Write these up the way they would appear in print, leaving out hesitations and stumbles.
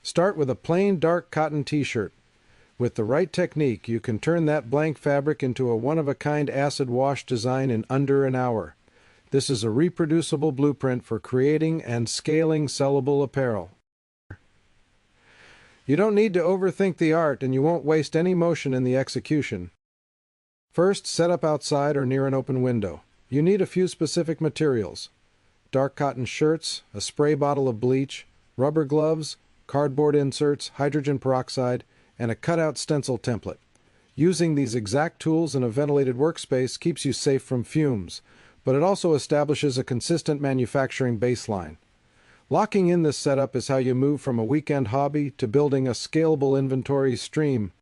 Start with a plain dark cotton t-shirt. With the right technique, you can turn that blank fabric into a one-of-a-kind acid wash design in under an hour. This is a reproducible blueprint for creating and scaling sellable apparel. You don't need to overthink the art, and you won't waste any motion in the execution. First, set up outside or near an open window. You need a few specific materials: dark cotton shirts, a spray bottle of bleach, rubber gloves, cardboard inserts, hydrogen peroxide, and a cutout stencil template. Using these exact tools in a ventilated workspace keeps you safe from fumes, but it also establishes a consistent manufacturing baseline. Locking in this setup is how you move from a weekend hobby to building a scalable inventory stream.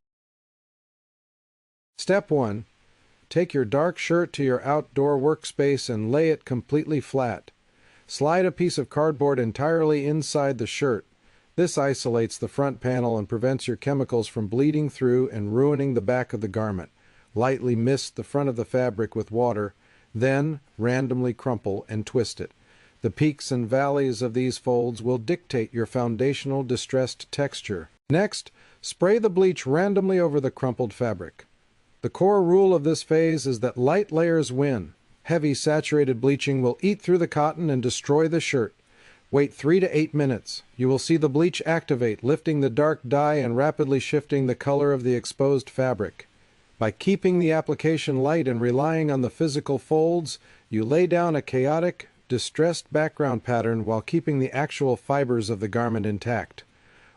Step 1. Take your dark shirt to your outdoor workspace and lay it completely flat. Slide a piece of cardboard entirely inside the shirt. This isolates the front panel and prevents your chemicals from bleeding through and ruining the back of the garment. Lightly mist the front of the fabric with water, then randomly crumple and twist it. The peaks and valleys of these folds will dictate your foundational distressed texture. Next, spray the bleach randomly over the crumpled fabric. The core rule of this phase is that light layers win. Heavy saturated bleaching will eat through the cotton and destroy the shirt. Wait 3 to 8 minutes. You will see the bleach activate, lifting the dark dye and rapidly shifting the color of the exposed fabric. By keeping the application light and relying on the physical folds, you lay down a chaotic, distressed background pattern while keeping the actual fibers of the garment intact.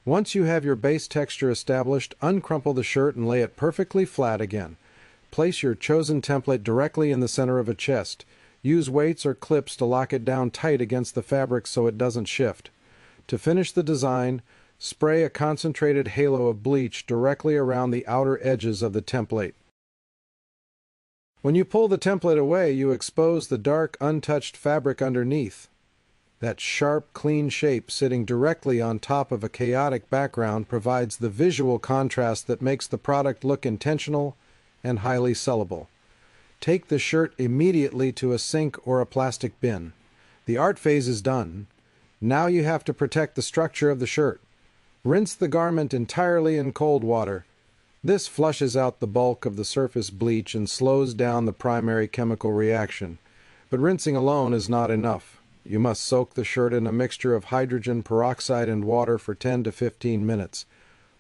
Once you have your base texture established, uncrumple the shirt and lay it perfectly flat again. Place your chosen template directly in the center of a chest. Use weights or clips to lock it down tight against the fabric so it doesn't shift. To finish the design, spray a concentrated halo of bleach directly around the outer edges of the template. When you pull the template away, you expose the dark, untouched fabric underneath. That sharp, clean shape sitting directly on top of a chaotic background provides the visual contrast that makes the product look intentional and highly sellable. Take the shirt immediately to a sink or a plastic bin. The art phase is done. Now you have to protect the structure of the shirt. Rinse the garment entirely in cold water. This flushes out the bulk of the surface bleach and slows down the primary chemical reaction. But rinsing alone is not enough. You must soak the shirt in a mixture of hydrogen peroxide and water for 10 to 15 minutes.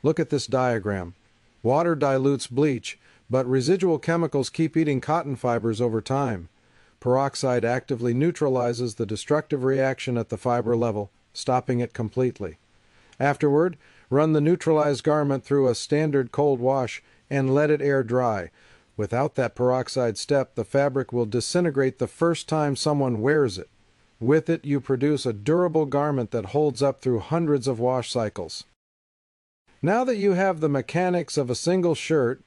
Look at this diagram. Water dilutes bleach, but residual chemicals keep eating cotton fibers over time. Peroxide actively neutralizes the destructive reaction at the fiber level, stopping it completely. Afterward, run the neutralized garment through a standard cold wash and let it air dry. Without that peroxide step, the fabric will disintegrate the first time someone wears it. With it, you produce a durable garment that holds up through hundreds of wash cycles. Now that you have the mechanics of a single shirt,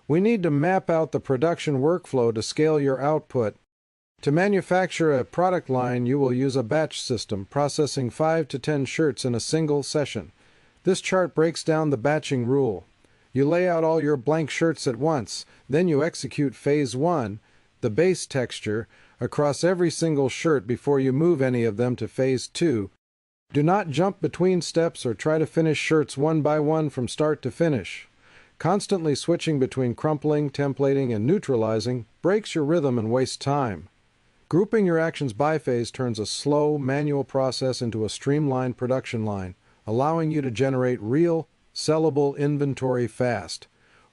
we need to map out the production workflow to scale your output. To manufacture a product line, you will use a batch system, processing 5 to 10 shirts in a single session. This chart breaks down the batching rule. You lay out all your blank shirts at once, then you execute phase 1, the base texture, across every single shirt before you move any of them to phase 2. Do not jump between steps or try to finish shirts one by one from start to finish. Constantly switching between crumpling, templating, and neutralizing breaks your rhythm and wastes time. Grouping your actions by phase turns a slow, manual process into a streamlined production line, allowing you to generate real, sellable inventory fast.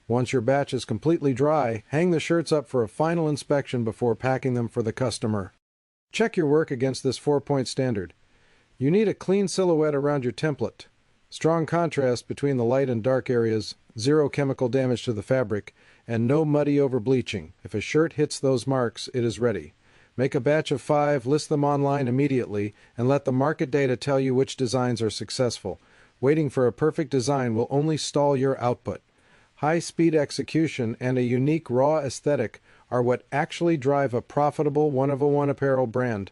Once your batch is completely dry, hang the shirts up for a final inspection before packing them for the customer. Check your work against this 4-point standard. You need a clean silhouette around your template, strong contrast between the light and dark areas, zero chemical damage to the fabric, and no muddy over bleaching. If a shirt hits those marks, it is ready. Make a batch of 5, list them online immediately, and let the market data tell you which designs are successful. Waiting for a perfect design will only stall your output. High-speed execution and a unique raw aesthetic are what actually drive a profitable one-of-a-one apparel brand.